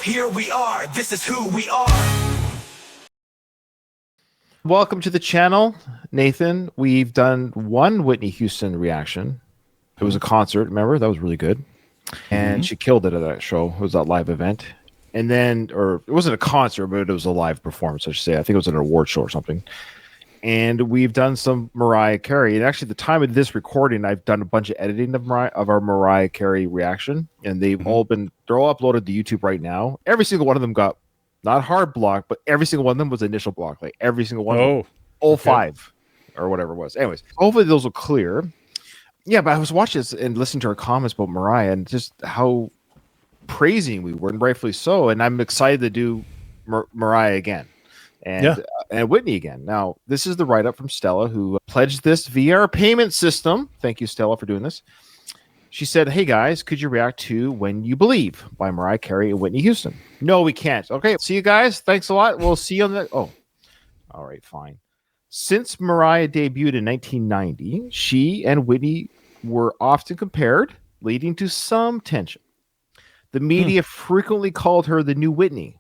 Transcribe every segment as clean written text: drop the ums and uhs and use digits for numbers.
here we are, this is who we are. Welcome to the channel, Nathan. We've done one Whitney Houston reaction. It was a concert, remember? That was really good. And she killed it at that show. It was that live event. And then, or it wasn't a concert, but it was a live performance, I should say. I think it was an award show or something. And we've done some Mariah Carey. And actually, at the time of this recording, I've done a bunch of editing of our Mariah Carey reaction. And they've all been, they're all uploaded to YouTube right now. Every single one of them got, not hard block, but every single one of them was initial block. Like every single one. Oh, all five or whatever it was. Anyways, hopefully those will clear. Yeah, but I was watching this and listening to her comments about Mariah and just how praising we were, and rightfully so. And I'm excited to do Mariah again and Whitney again. Now, this is the write-up from Stella, who pledged this via our payment system. Thank you, Stella, for doing this. She said, hey, guys, could you react to When You Believe by Mariah Carey and Whitney Houston? No, we can't. Okay, see you guys. Thanks a lot. We'll see you on the... Oh, all right, fine. Since Mariah debuted in 1990, she and Whitney were often compared, leading to some tension. The media frequently called her the new Whitney.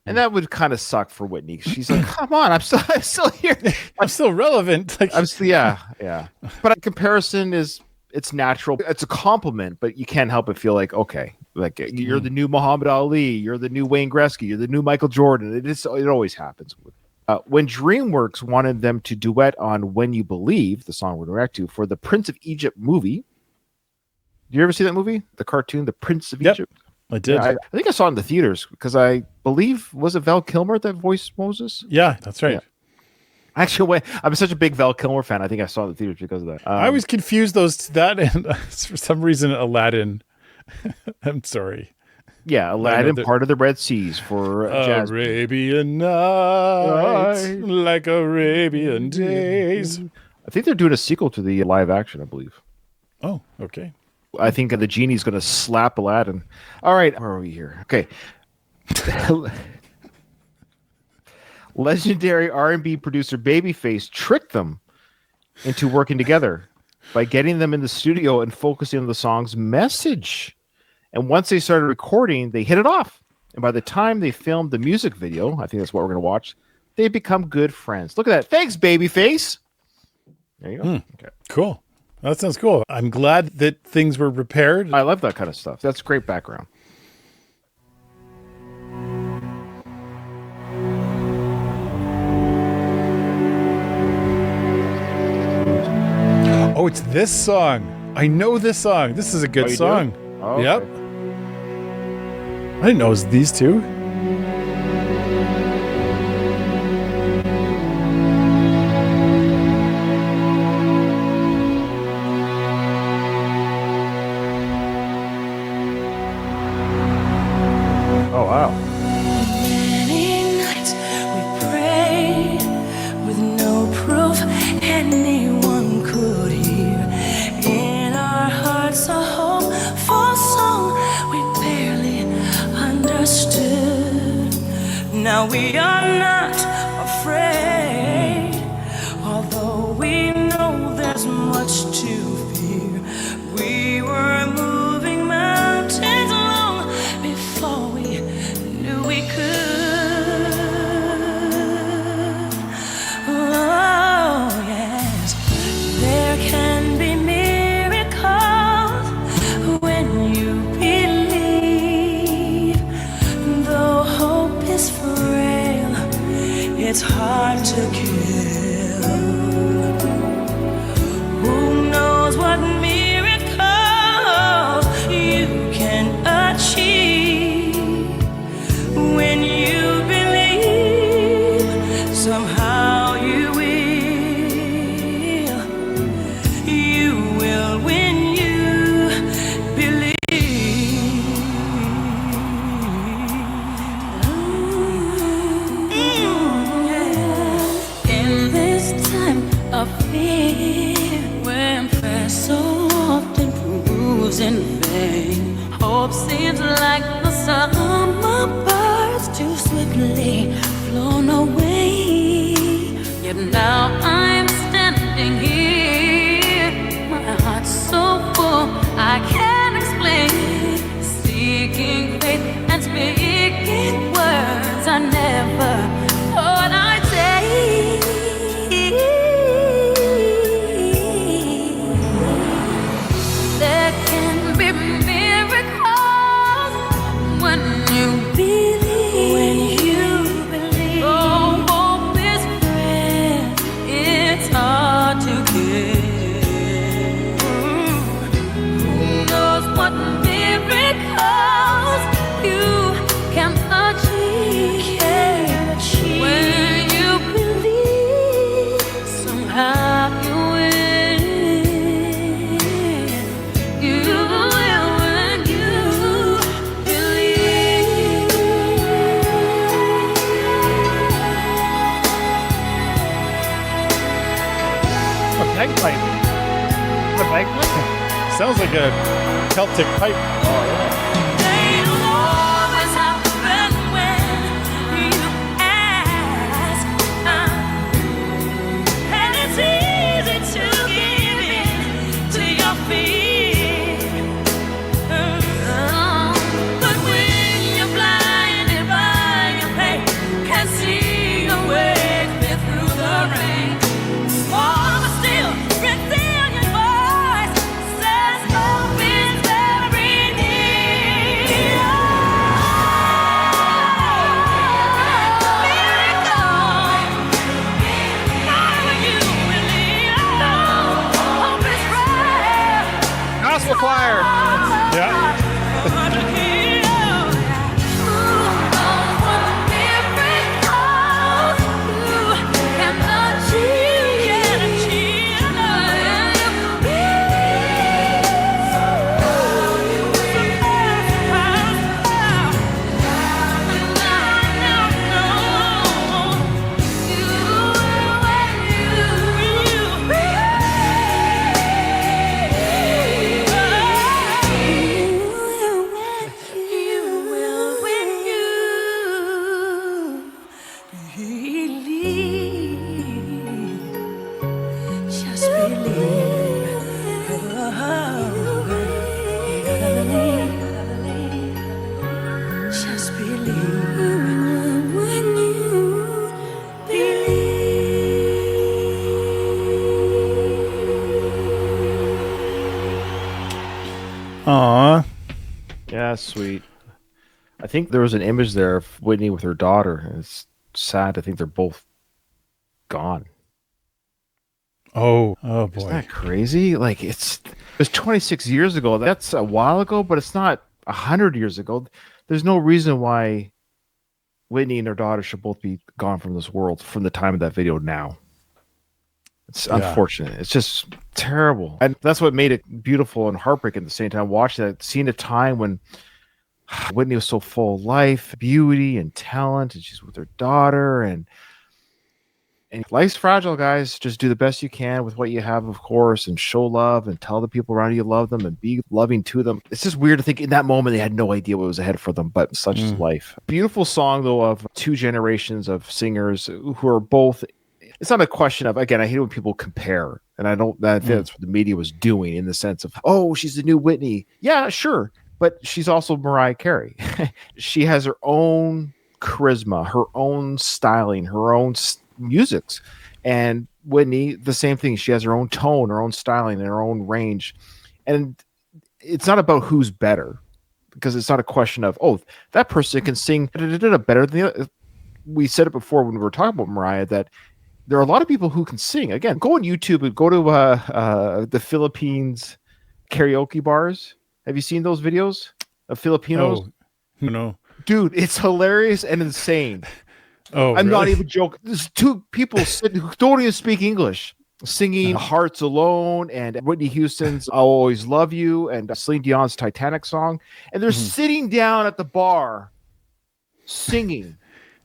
And that would kind of suck for Whitney. She's like, come on, I'm still here. I'm still relevant. Like, I'm still, yeah. But a comparison it's natural. It's a compliment, but you can't help but feel like, okay, like you're the new Muhammad Ali, you're the new Wayne Gretzky, you're the new Michael Jordan. It always happens. When DreamWorks wanted them to duet on When You Believe, the song we're going to react to, for the Prince of Egypt movie. Did you ever see that movie? The cartoon, The Prince of Egypt? I did. Yeah, I think I saw it in the theaters because I believe, was it Val Kilmer that voiced Moses? Yeah, that's right. Yeah. Actually, I'm such a big Val Kilmer fan. I think I saw it in the theaters because of that. I always confused that and for some reason Aladdin. I'm sorry. Yeah, Aladdin, part of the Red Seas for Arabian nights, like Arabian days. I think they're doing a sequel to the live action, I believe. Oh, okay. I think the genie's going to slap Aladdin. All right, where are we here? Okay. Legendary R&B producer Babyface tricked them into working together by getting them in the studio and focusing on the song's message. And once they started recording, they hit it off. And by the time they filmed the music video, I think that's what we're going to watch, they've become good friends. Look at that. Thanks, Babyface. There you go. Okay. Cool. That sounds cool. I'm glad that things were repaired. I love that kind of stuff. That's great background. Oh, it's this song. I know this song. This is a good song. Oh, yep. Okay. I didn't know it was these two. Oh, wow. Many nights we prayed with no proof anyone could hear. In our hearts a hopeful song we barely understood. Now we are not afraid, although we know there's much to fear. We were moving mountains long before we knew we could. Oh, yes, there can be miracles when you believe. Though hope is frail, it's hard to kill. Who knows what miracles you can achieve when you believe. Somehow you will when you believe. In this time of fear, when prayer so often proves in vain, hope seems like the summer birds too swiftly flown away. Yet now I'm standing here, my heart's so full I can't explain, seeking faith and speaking I never thought I'd say. There can be miracles when you believe. When you believe. Oh, hope is fragile. It's hard to get. Who knows what miracles you can achieve. When you believe, somehow you win. You will when you believe. A bagpipe. A bagpipe. Sounds like a Celtic pipe. They'll always happen when you ask. And it's easy to give in to your fear. But when you're blinded by your pain, can't see your way clear through the rain. Small but still resilient voice says hope is very near. Gospel choir. Yeah. Just believe. Just believe when you believe. Aw. Yeah, sweet. I think there was an image there of Whitney with her daughter. And it's sad. I think they're both gone. Oh Isn't boy. that crazy? Like it was 26 years ago. That's a while ago, but it's not 100 years ago. There's no reason why Whitney and her daughter should both be gone from this world from the time of that video now. It's unfortunate. It's just terrible. And that's what made it beautiful and heartbreaking at the same time. Watching that, seeing a time when Whitney was so full of life, beauty, and talent, and she's with her daughter, and life's fragile, guys. Just do the best you can with what you have, of course, and show love and tell the people around you love them and be loving to them. It's just weird to think in that moment they had no idea what was ahead for them, but such is life. Beautiful song, though, of two generations of singers who are both. It's not a question of, again, I hate when people compare, and I think that's what the media was doing in the sense of, oh, she's the new Whitney. Yeah, sure. But she's also Mariah Carey. She has her own charisma, her own styling, her own musics. And Whitney, the same thing. She has her own tone, her own styling, and her own range. And it's not about who's better, because it's not a question of, oh, that person can sing better than the other. We said it before when we were talking about Mariah, that there are a lot of people who can sing. Again, go on YouTube and go to the Philippines karaoke bars. Have you seen those videos of Filipinos? Oh, no. Dude, it's hilarious and insane. Oh, I'm not really? even joking. There's two people sitting who don't even speak English singing Hearts Alone and Whitney Houston's I'll Always Love You and Celine Dion's Titanic song. And they're sitting down at the bar singing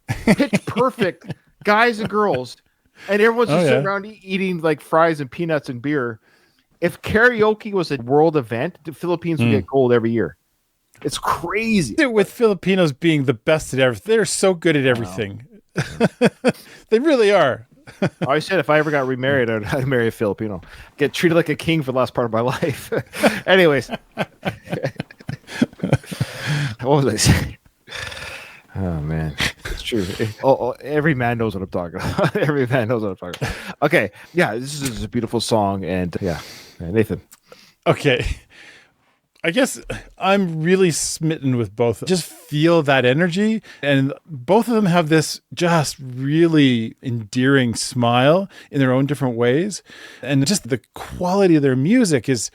pitch perfect guys and girls. And everyone's just sitting around eating like fries and peanuts and beer. If karaoke was a world event, the Philippines would get gold every year. It's crazy. With Filipinos being the best at everything. They're so good at everything. They really are. I said if I ever got remarried, I'd marry a Filipino. Get treated like a king for the last part of my life. Anyways. What was I saying? Oh, man. It's true. Every man knows what I'm talking about. Every man knows what I'm talking about. Okay. Yeah, this is a beautiful song. And yeah, Nathan. Okay. I guess I'm really smitten with both. Just feel that energy. And both of them have this just really endearing smile in their own different ways. And just the quality of their music it's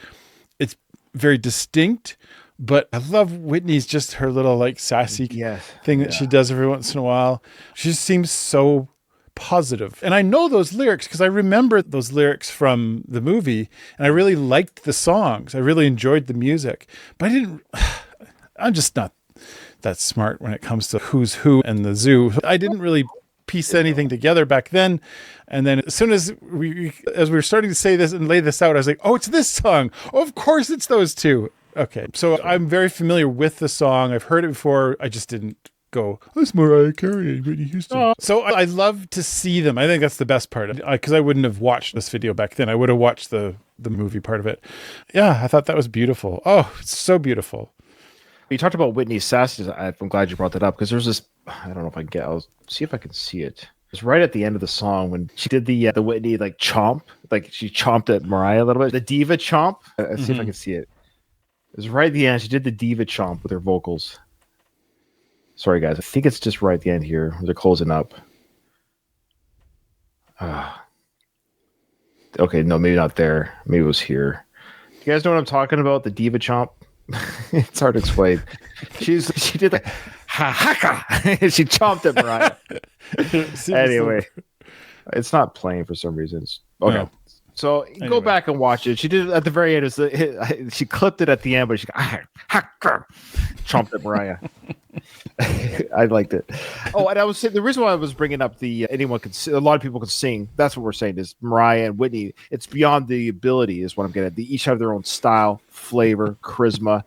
very distinct. But I love Whitney's just her little like sassy thing that she does every once in a while. She just seems so positive. And I know those lyrics because I remember those lyrics from the movie and I really liked the songs. I really enjoyed the music. But I'm just not that smart when it comes to who's who and the zoo. I didn't really piece anything together back then. And then as soon as we were starting to say this and lay this out, I was like, oh, it's this song. Oh, of course it's those two. Okay. So I'm very familiar with the song. I've heard it before. I just didn't go, that's Mariah Carey and Whitney Houston. Oh. So I love to see them. I think that's the best part, because I wouldn't have watched this video back then. I would have watched the movie part of it. Yeah, I thought that was beautiful. Oh, it's so beautiful. You talked about Whitney's sassy. I'm glad you brought that up because there's this, I don't know if I can I'll see if I can see it. It's right at the end of the song when she did the Whitney like chomp, like she chomped at Mariah a little bit. The diva chomp. Let's see if I can see it. It was right at the end. She did the diva chomp with her vocals. Sorry, guys. I think it's just right at the end here. They're closing up. Okay, no, maybe not there. Maybe it was here. You guys know what I'm talking about? The diva chomp? It's hard to explain. She did the ha-ha-ka. She chomped at Mariah. Anyway, it's not playing for some reason. Okay. No. So anyway. Go back and watch it. She did it at the very end. She clipped it at the end, but she chomped at Mariah. I liked it. Oh, and I was saying the reason why I was bringing up the anyone could, a lot of people can sing. That's what we're saying is Mariah and Whitney. It's beyond the ability, is what I'm getting at. They each have their own style, flavor, charisma,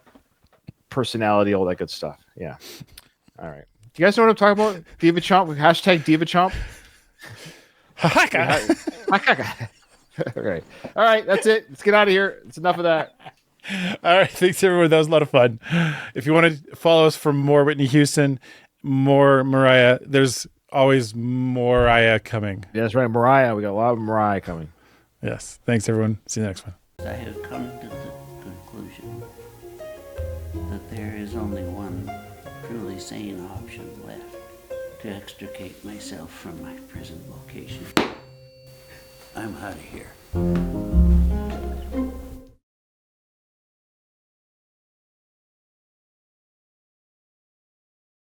personality, all that good stuff. Yeah. All right. Do you guys know what I'm talking about? Diva Chomp. Hashtag Diva Chomp. Okay. All right. That's it. Let's get out of here. It's enough of that. All right. Thanks, everyone. That was a lot of fun. If you want to follow us for more Whitney Houston, more Mariah, there's always more Mariah coming. Yeah, that's right. Mariah. We got a lot of Mariah coming. Yes. Thanks, everyone. See you next one. I have come to the conclusion that there is only one truly sane option left to extricate myself from my present vocation. I'm out of here.